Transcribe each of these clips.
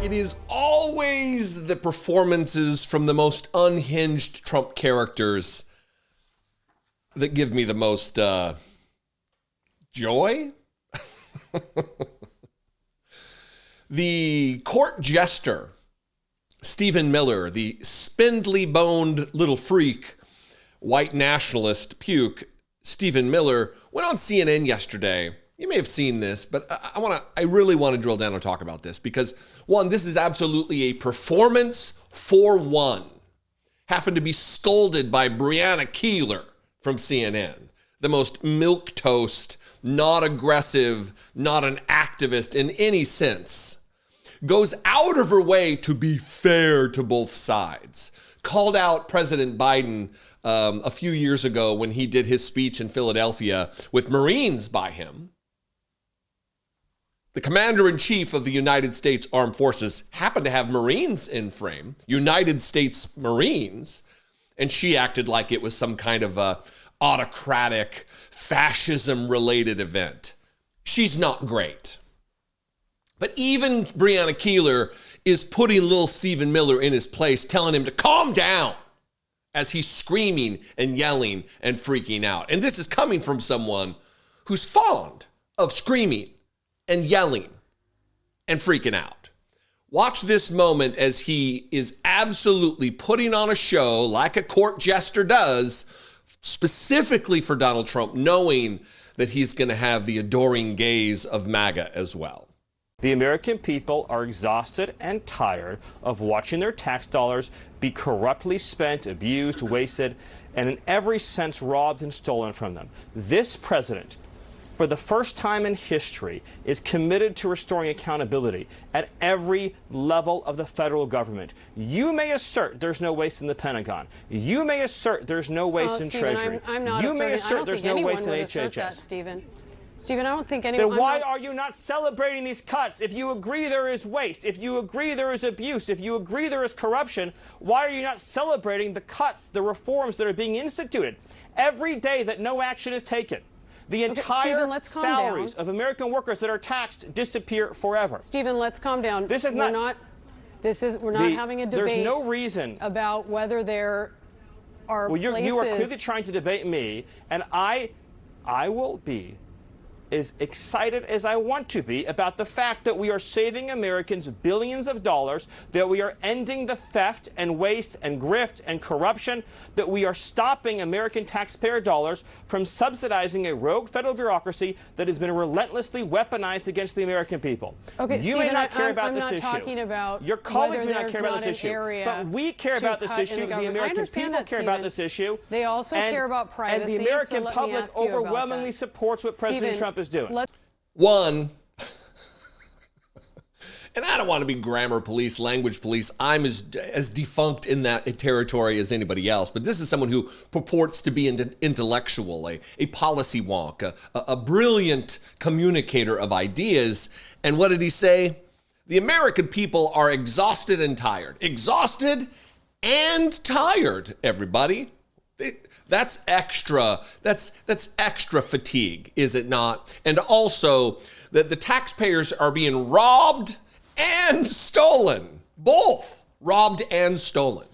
It is always the performances from the most unhinged Trump characters that give me the most joy. The court jester, Stephen Miller, the spindly-boned little freak, white nationalist puke, Stephen Miller, went on CNN yesterday. You may have seen this, but I really want to drill down and talk about this because, one, this is absolutely a performance for one. Happened to be scolded by Brianna Keilar from CNN, the most milquetoast, not aggressive, not an activist in any sense. Goes out of her way to be fair to both sides. Called out President Biden a few years ago when he did his speech in Philadelphia with Marines by him. The commander-in-chief of the United States Armed Forces happened to have Marines in frame, United States Marines, and she acted like it was some kind of a autocratic, fascism-related event. She's not great. But even Brianna Keilar is putting little Stephen Miller in his place, telling him to calm down as he's screaming and yelling and freaking out. And this is coming from someone who's fond of screaming and yelling and freaking out. Watch this moment as he is absolutely putting on a show like a court jester does, specifically for Donald Trump, knowing that he's going to have the adoring gaze of MAGA as well. The American people are exhausted and tired of watching their tax dollars be corruptly spent, abused, wasted, and in every sense robbed and stolen from them. This president, for the first time in history, is committed to restoring accountability at every level of the federal government. You may assert there's no waste in the Pentagon. You may assert there's no waste in Stephen, Treasury. I'm not you may assert there's no waste in HHS. HHS. Stephen, I don't think anyone... Then why are you not celebrating these cuts? If you agree there is waste, if you agree there is abuse, if you agree there is corruption, why are you not celebrating the cuts, the reforms that are being instituted? Every day that no action is taken, the entire Stephen, let's calm salaries down. of American workers that are taxed disappear forever. Stephen, let's calm down. This is we're not having a debate. There's no reason about whether there are places. You are clearly trying to debate me, and I will be as excited as I want to be about the fact that we are saving Americans billions of dollars, that we are ending the theft and waste and grift and corruption, that we are stopping American taxpayer dollars from subsidizing a rogue federal bureaucracy that has been relentlessly weaponized against the American people. Okay, you Stephen, may not care about I'm this not issue. Talking about your colleagues may not care about an this issue, area but we care about this issue. The American people care about this issue. They also care about privacy. And the American so public overwhelmingly supports what President Trump is doing. One, and I don't want to be grammar police, language police. I'm as defunct in that territory as anybody else. But this is someone who purports to be an intellectual, a policy wonk, a brilliant communicator of ideas. And what did he say? The American people are exhausted and tired. Exhausted and tired, everybody. That's extra fatigue, is it not? And also that the taxpayers are being robbed and stolen. Both robbed and stolen,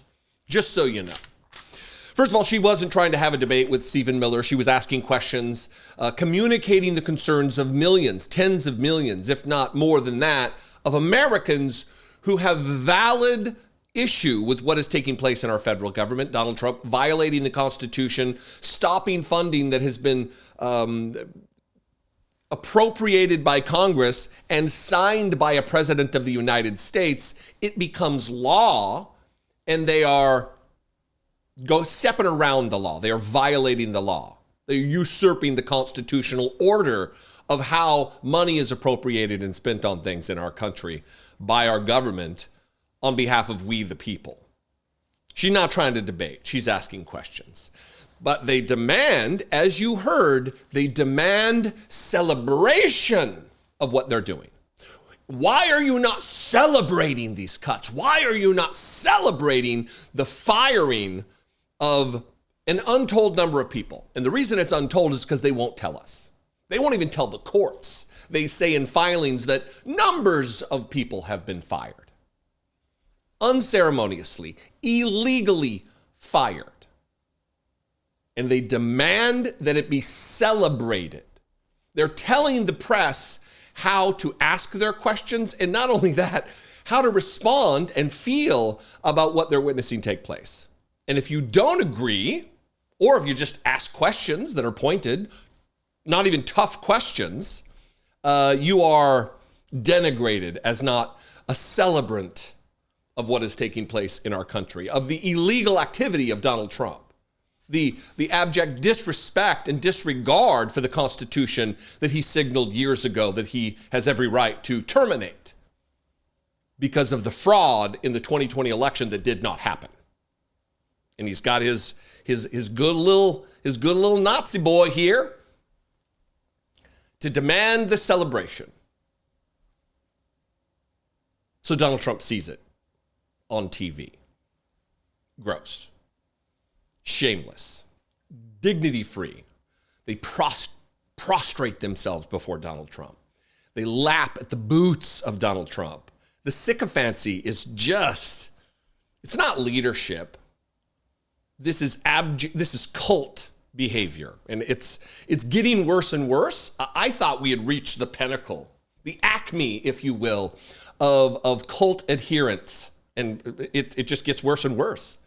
just so you know. First of all, she wasn't trying to have a debate with Stephen Miller. She was asking questions, communicating the concerns of millions, tens of millions, if not more than that, of Americans who have valid issue with what is taking place in our federal government. Donald Trump violating the Constitution, stopping funding that has been appropriated by Congress and signed by a president of the United States. It becomes law, and they are stepping around the law. They are violating the law. They're usurping the constitutional order of how money is appropriated and spent on things in our country by our government on behalf of we the people. She's not trying to debate. She's asking questions. But they demand, as you heard, they demand celebration of what they're doing. Why are you not celebrating these cuts? Why are you not celebrating the firing of an untold number of people? And the reason it's untold is because they won't tell us. They won't even tell the courts. They say in filings that numbers of people have been fired. unceremoniously, illegally fired. And they demand that it be celebrated. They're telling the press how to ask their questions, and not only that, how to respond and feel about what they're witnessing take place. And if you don't agree, or if you just ask questions that are pointed, not even tough questions, you are denigrated as not a celebrant of what is taking place in our country, of the illegal activity of Donald Trump, the abject disrespect and disregard for the Constitution that he signaled years ago that he has every right to terminate because of the fraud in the 2020 election that did not happen. And he's got his good little Nazi boy here to demand the celebration. So Donald Trump sees it on TV. Gross. Shameless. Dignity-free. They prostrate themselves before Donald Trump. They lap at the boots of Donald Trump. The sycophancy is just, it's not leadership. This is cult behavior, and it's getting worse and worse. I thought we had reached the pinnacle, the acme, if you will, of cult adherence, and it just gets worse and worse.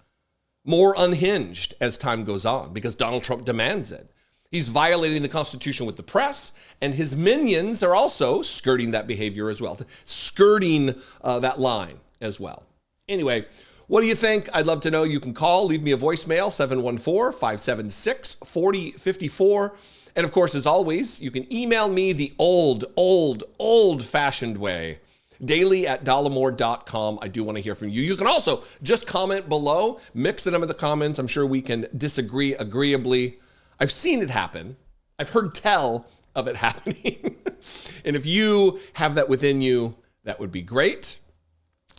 More unhinged as time goes on because Donald Trump demands it. He's violating the Constitution with the press, and his minions are also skirting that behavior as well, skirting that line as well. Anyway, what do you think? I'd love to know. You can call, leave me a voicemail, 714-576-4054. And of course, as always, you can email me the old-fashioned way, daily@dollemore.com. I do want to hear from you. You can also just comment below, mix it up in the comments. I'm sure we can disagree agreeably. I've seen it happen. I've heard tell of it happening. And if you have that within you, that would be great.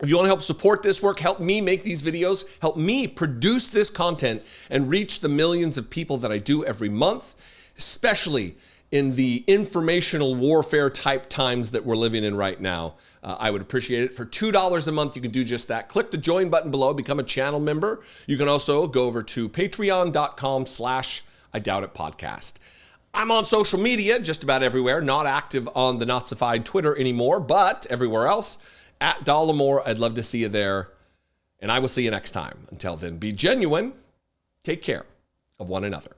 If you want to help support this work, help me make these videos, help me produce this content and reach the millions of people that I do every month, especially in the informational warfare type times that we're living in right now. I would appreciate it. For $2 a month, you can do just that. Click the join button below, become a channel member. You can also go over to patreon.com/IDoubtItPodcast. I'm on social media just about everywhere, not active on the Nazified Twitter anymore, but everywhere else, at Dollemore. I'd love to see you there, and I will see you next time. Until then, be genuine, take care of one another.